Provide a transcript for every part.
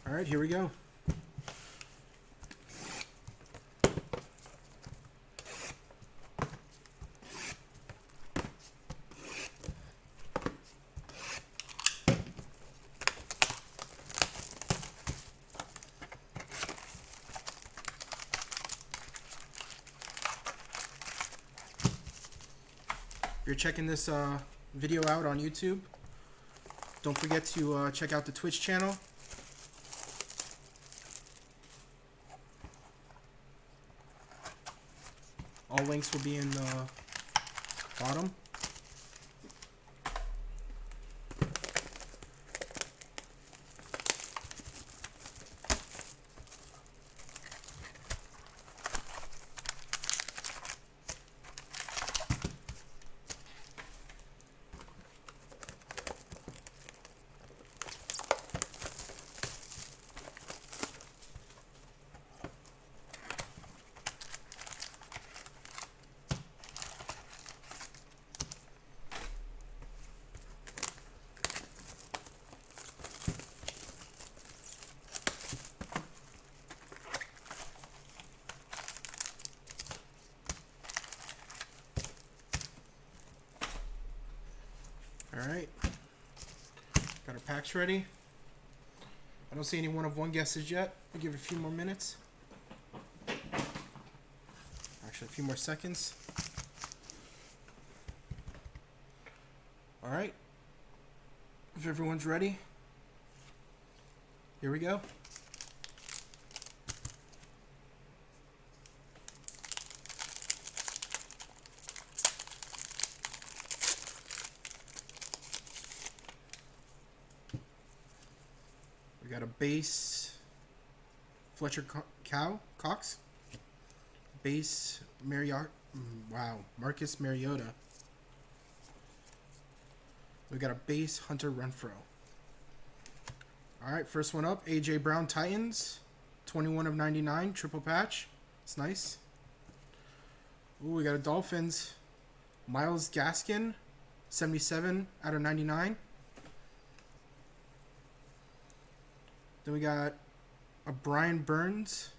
All right, here we go. If you're checking this video out on YouTube, don't forget to check out the Twitch channel. All links will be in the bottom. Alright, got our packs ready. I don't see any one of one guesses yet. We'll give it a few more minutes. Actually, a few more seconds. Alright, if everyone's ready, here we go. We got a base Fletcher Cox, base Marcus Mariota. We got a base Hunter Renfrow. All right, first one up, AJ Brown Titans, 21 of 99, triple patch. It's nice. Ooh, we got a Dolphins, Myles Gaskin, 77 out of 99. Then we got a Brian Burns,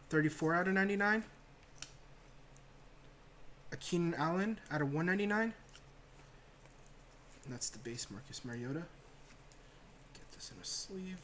34 out of 99. A Keenan Allen out of 199. And that's the base Marcus Mariota. Get this in a sleeve.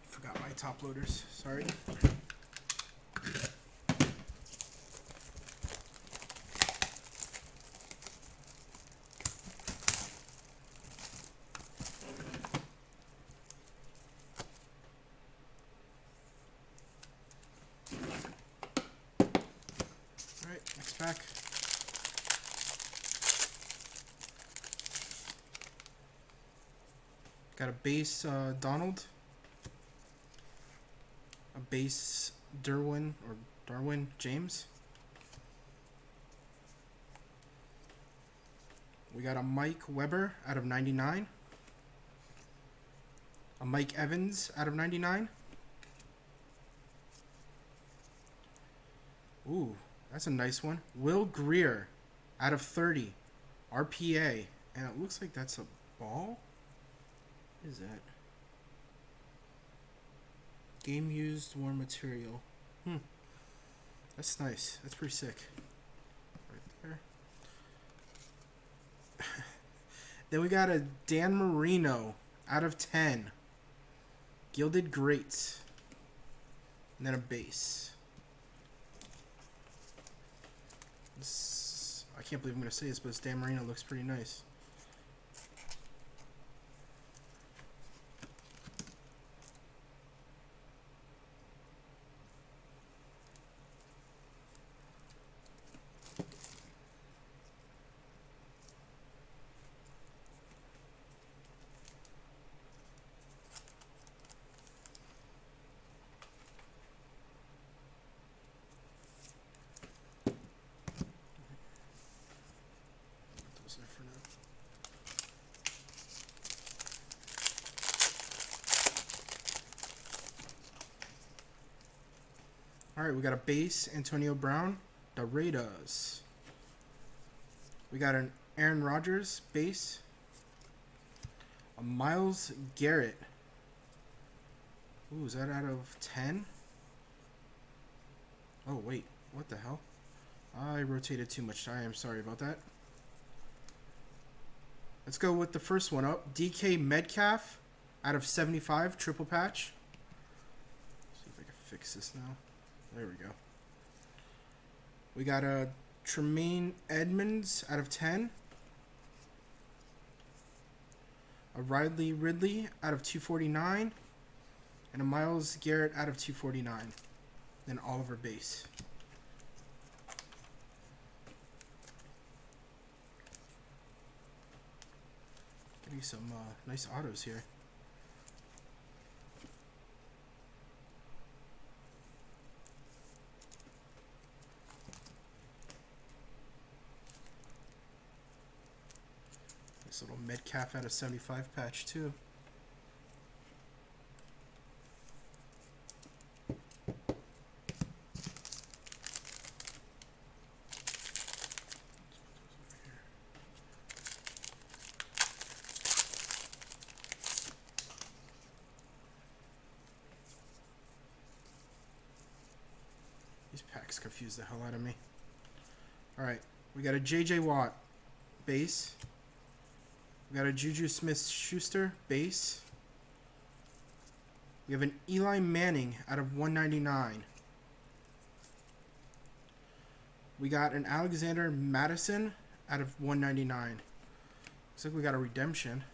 Forgot my top loaders. Sorry. Alright, next pack. Got a base Donald. A base Darwin James. We got a Mike Weber out of 99. A Mike Evans out of 99. Ooh, that's a nice one. Will Greer out of 30. RPA. And it looks like that's a ball. What is that? Game used war material. That's nice. That's pretty sick. Right there. Then we got a Dan Marino out of 10. Gilded Greats. And then a base. I can't believe I'm going to say this, but this Dan Marino looks pretty nice. All right, we got a base Antonio Brown, the Raiders. We got an Aaron Rodgers base, a Myles Garrett. Ooh, is that out of 10? Oh, wait. What the hell? I rotated too much. I am sorry about that. Let's go with the first one up. DK Metcalf out of 75, triple patch. Let's see if I can fix this now. There we go. We got a Tremaine Edmonds out of 10. A Riley Ridley out of 249. And a Myles Garrett out of 249. Then Oliver base. Getting some nice autos here. This little Metcalf out of 75 patch too. These packs confuse the hell out of me. Alright, we got a JJ Watt base. We got a Juju Smith-Schuster base. We have an Eli Manning out of 199. We got an Alexander Madison out of 199. Looks like we got a redemption.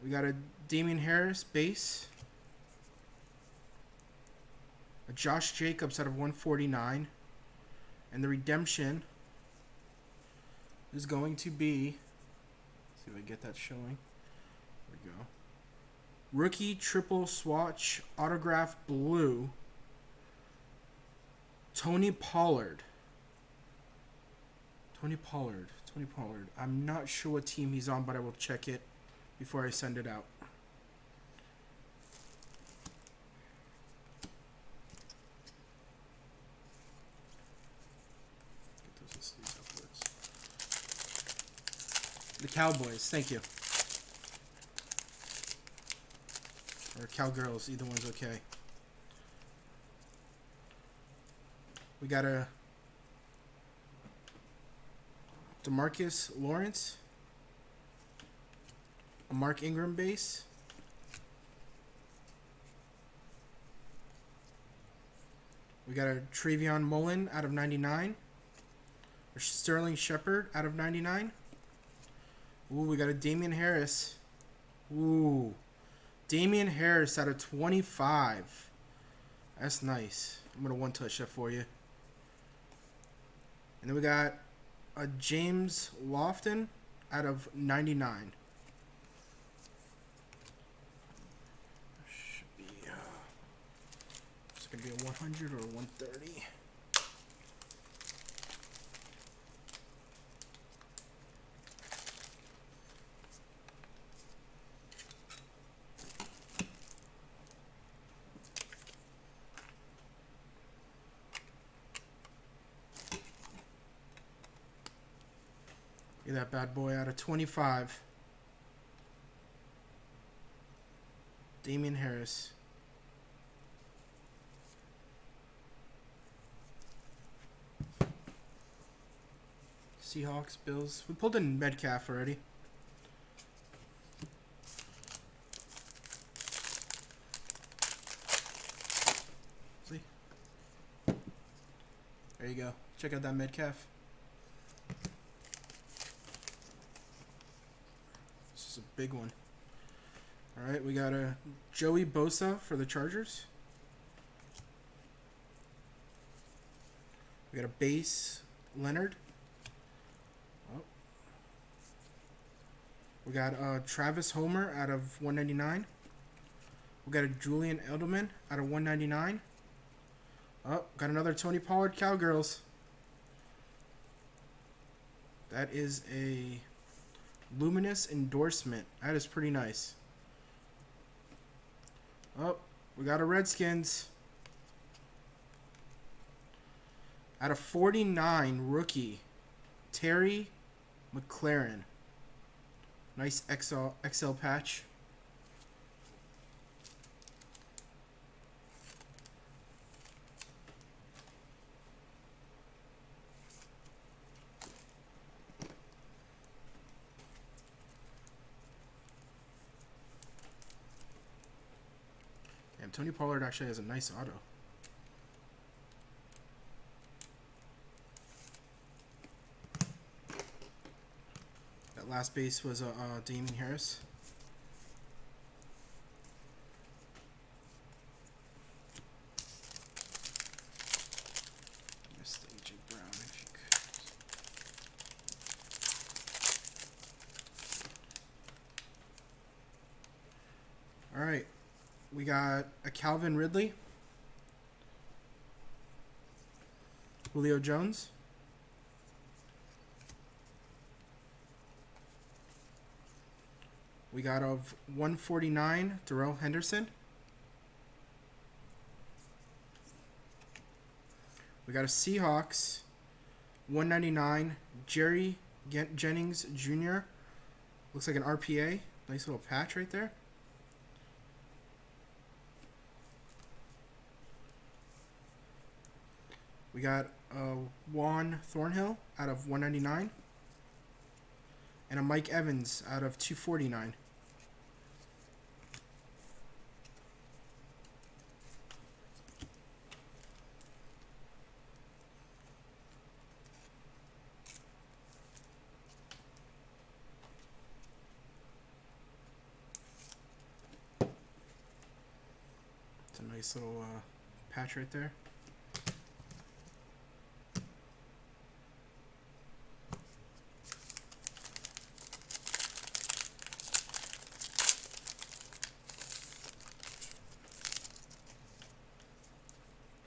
We got a Damian Harris base. A Josh Jacobs out of 149. And the redemption is going to be, let's see if I get that showing. There we go. Rookie triple swatch autograph blue. Tony Pollard. Tony Pollard. I'm not sure what team he's on, but I will check it before I send it out. The Cowboys, thank you. Or Cowgirls, either one's okay. We got a DeMarcus Lawrence, a Mark Ingram base, we got a Travion Mullen out of 99, a Sterling Shepard out of 99. Ooh, we got a Damian Harris. Ooh. Damian Harris out of 25. That's nice. I'm going to one-touch that for you. And then we got a James Lofton out of 99. Should be, it's going to be a 100 or a 130. Get that bad boy out of 25. Damian Harris. Seahawks, Bills. We pulled in Metcalf already. See? There you go. Check out that Metcalf. This is a big one. Alright, we got a Joey Bosa for the Chargers. We got a base Leonard. Oh. We got Travis Homer out of 199. We got a Julian Edelman out of 199. Oh, got another Tony Pollard Cowgirls. That is a luminous endorsement. That is pretty nice. Oh, we got a Redskins. Out of 49, rookie, Terry McLaurin. Nice XL patch. Damn, Tony Pollard actually has a nice auto. That last base was Damien Harris. Missed A.J. Brown if you could. All right. We got a Calvin Ridley, Julio Jones, we got of 149, Darrell Henderson, we got a Seahawks, 199, Jerry Jennings Jr., looks like an RPA, nice little patch right there. We got Juan Thornhill out of 199. And a Mike Evans out of 249. It's a nice little patch right there.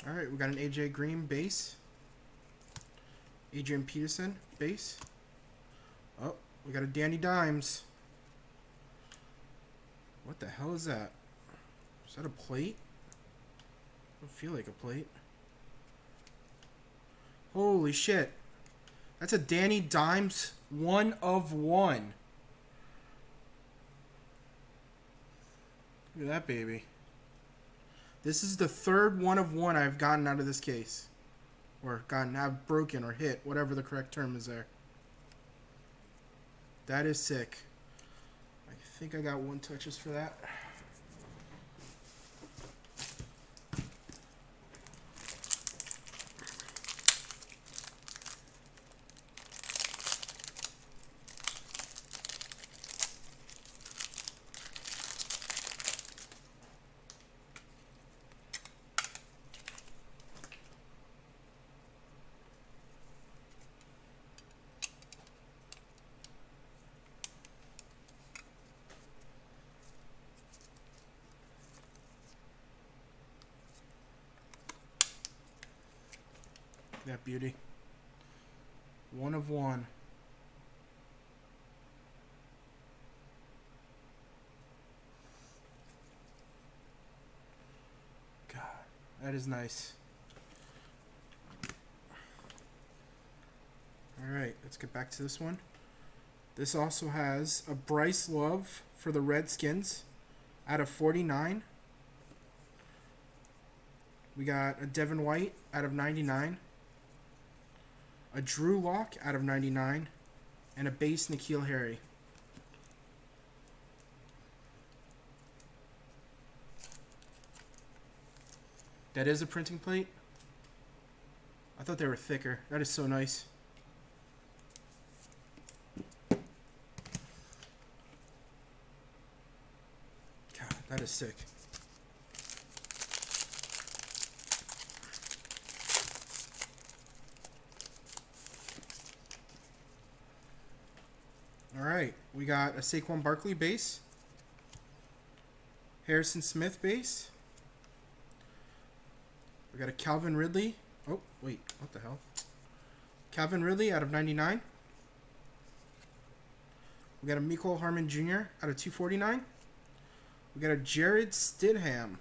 All right, we got an AJ Green base. Adrian Peterson base. Oh, we got a Danny Dimes. What the hell is that? Is that a plate? I don't feel like a plate. Holy shit. That's a Danny Dimes 1 of 1. Look at that baby. This is the third 1 of 1 I've gotten out of this case. Or have broken or hit, whatever the correct term is there. That is sick. I think I got 1 touches for that. That beauty. 1 of 1. God, that is nice. Alright, let's get back to this one. This also has a Bryce Love for the Redskins out of 49. We got a Devin White out of 99. A Drew Lock out of 99, and a base N'Keal Harry. That is a printing plate? I thought they were thicker. That is so nice. God, that is sick. All right, we got a Saquon Barkley base, Harrison Smith base. We got a Calvin Ridley. Oh, wait, what the hell? Calvin Ridley out of 99. We got a Mecole Hardman Jr. out of 249. We got a Jared Stidham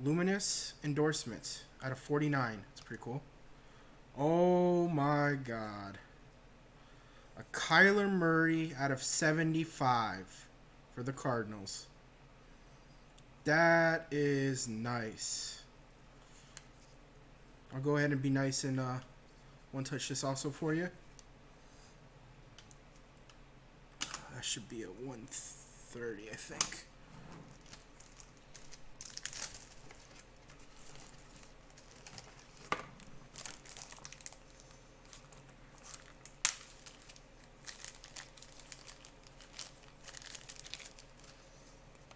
Luminous Endorsement out of 49. It's pretty cool. Oh my god. A Kyler Murray out of 75 for the Cardinals. That is nice. I'll go ahead and be nice and one touch this also for you. That should be a 130, I think.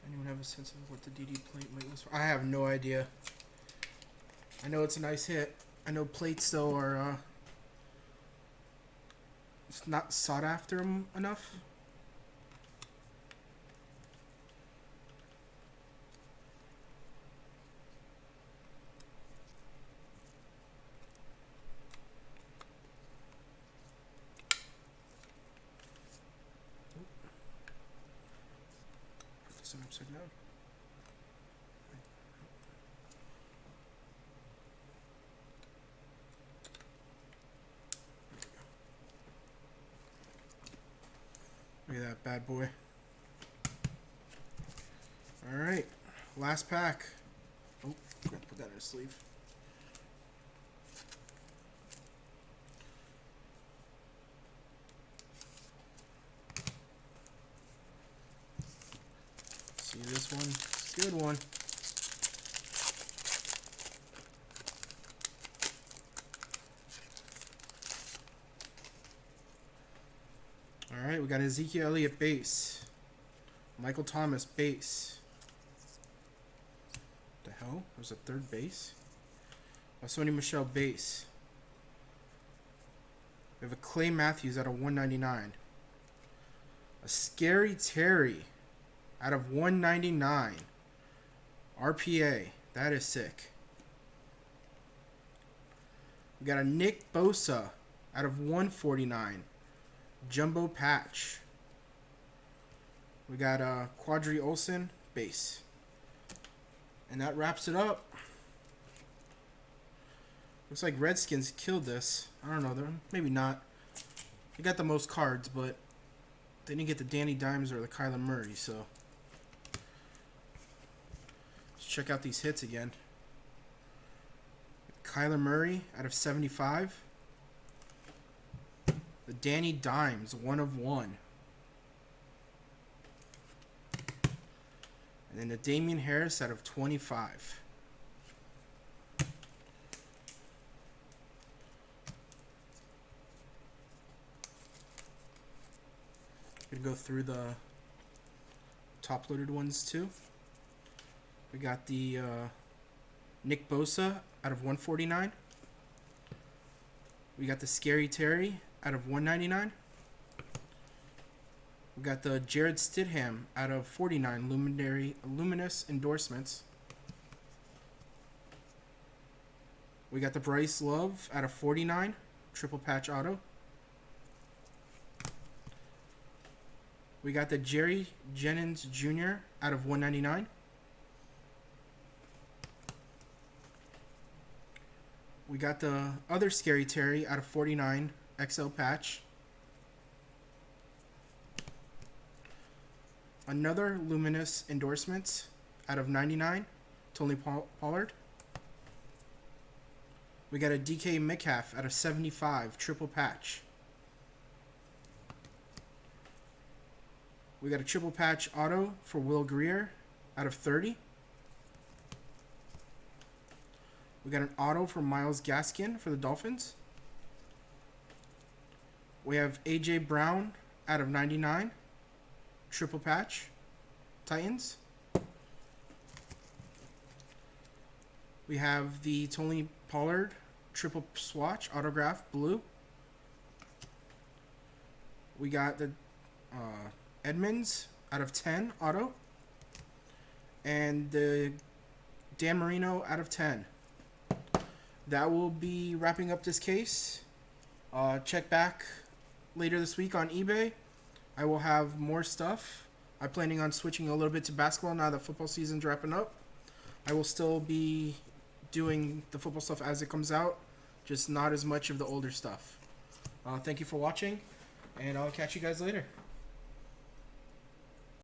Anyone have a sense of what the DD plate might look for? I have no idea. I know it's a nice hit. I know plates though are it's not sought after enough. Put this one upside down. Look at that bad boy. Alright. Last pack. Oh, forgot to put that in a sleeve. See this one? It's a good one. Alright, we got Ezekiel Elliott base. Michael Thomas base. What the hell? There's a third base? Sony Michel base. We have a Clay Matthews out of 199. A Scary Terry out of 199. RPA. That is sick. We got a Nick Bosa out of 149. Jumbo patch. We got Quadri Olsen base. And that wraps it up. Looks like Redskins killed this. I don't know. Maybe not. They got the most cards, but they didn't get the Danny Dimes or the Kyler Murray, so. Let's check out these hits again. Kyler Murray out of 75. The Danny Dimes, 1 of 1. And then the Damian Harris out of 25. Gonna go through the top-loaded ones too. We got the Nick Bosa out of 149. We got the Scary Terry out of 199. We got the Jared Stidham out of 49 luminous endorsements. We got the Bryce Love out of 49 triple patch auto. We got the Jerry Jennings Jr. out of 199. We got the other Scary Terry out of 49 XL patch. Another luminous endorsements out of 99, Tony Pollard. We got a DK Metcalf out of 75 triple patch. We got a triple patch auto for Will Greer out of 30. We got an auto for Myles Gaskin for the Dolphins. We have A.J. Brown out of 99. Triple patch. Titans. We have the Tony Pollard triple swatch autograph blue. We got the Edmonds out of 10 auto. And the Dan Marino out of 10. That will be wrapping up this case. Check back later this week on eBay. I will have more stuff. I'm planning on switching a little bit to basketball now that football season's wrapping up. I will still be doing the football stuff as it comes out, just not as much of the older stuff. Thank you for watching, and I'll catch you guys later.